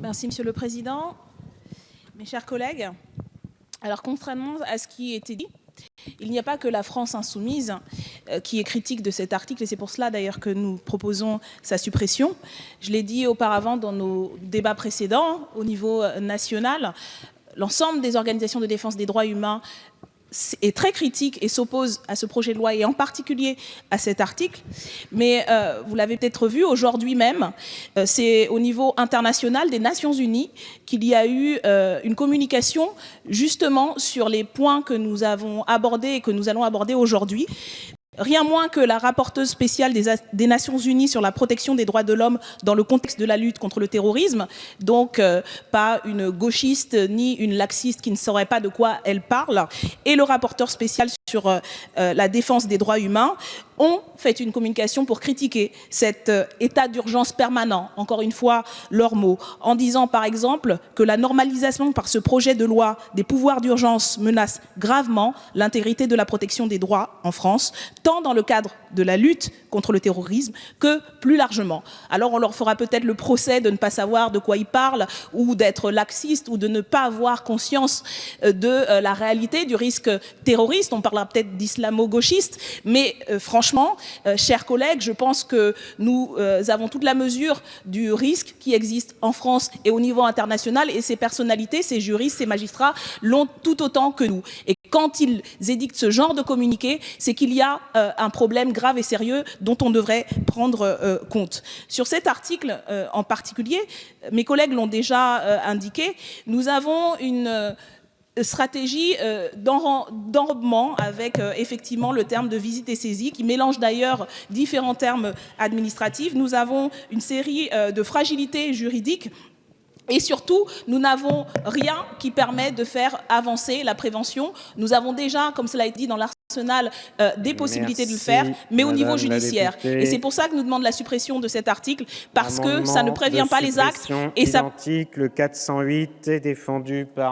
Merci, Monsieur le Président. Mes chers collègues, alors contrairement à ce qui a été dit, il n'y a pas que la France insoumise qui est critique de cet article, et c'est pour cela d'ailleurs que nous proposons sa suppression. Je l'ai dit auparavant dans nos débats précédents, au niveau national, l'ensemble des organisations de défense des droits humains est très critique et s'oppose à ce projet de loi et en particulier à cet article. Mais vous l'avez peut-être vu, aujourd'hui même, c'est au niveau international des Nations Unies qu'il y a eu une communication justement sur les points que nous avons abordés et que nous allons aborder aujourd'hui. Rien moins que la rapporteuse spéciale des Nations Unies sur la protection des droits de l'homme dans le contexte de la lutte contre le terrorisme, donc pas une gauchiste ni une laxiste qui ne saurait pas de quoi elle parle, et le rapporteur spécial sur la défense des droits humains, ont fait une communication pour critiquer cet état d'urgence permanent, encore une fois leurs mots, en disant par exemple que la normalisation par ce projet de loi des pouvoirs d'urgence menace gravement l'intégrité de la protection des droits en France, tant dans le cadre de la lutte contre le terrorisme que plus largement. Alors on leur fera peut-être le procès de ne pas savoir de quoi ils parlent ou d'être laxistes ou de ne pas avoir conscience de la réalité du risque terroriste. On parlera peut-être d'islamo-gauchiste, mais franchement, chers collègues, je pense que nous avons toute la mesure du risque qui existe en France et au niveau international, et ces personnalités, ces juristes, ces magistrats l'ont tout autant que nous. Et quand ils édictent ce genre de communiqué, c'est qu'il y a un problème grave et sérieux dont on devrait prendre compte. Sur cet article en particulier, mes collègues l'ont déjà indiqué, nous avons une stratégie d'enrobement avec effectivement le terme de visite et saisie qui mélange d'ailleurs différents termes administratifs. Nous avons une série de fragilités juridiques. Et surtout, nous n'avons rien qui permet de faire avancer la prévention. Nous avons déjà, comme cela a été dit dans l'arsenal, des possibilités de le faire, mais au niveau judiciaire. Et c'est pour ça que nous demandons la suppression de cet article, parce que ça ne prévient pas les actes. Et ça... Le 408 est défendu par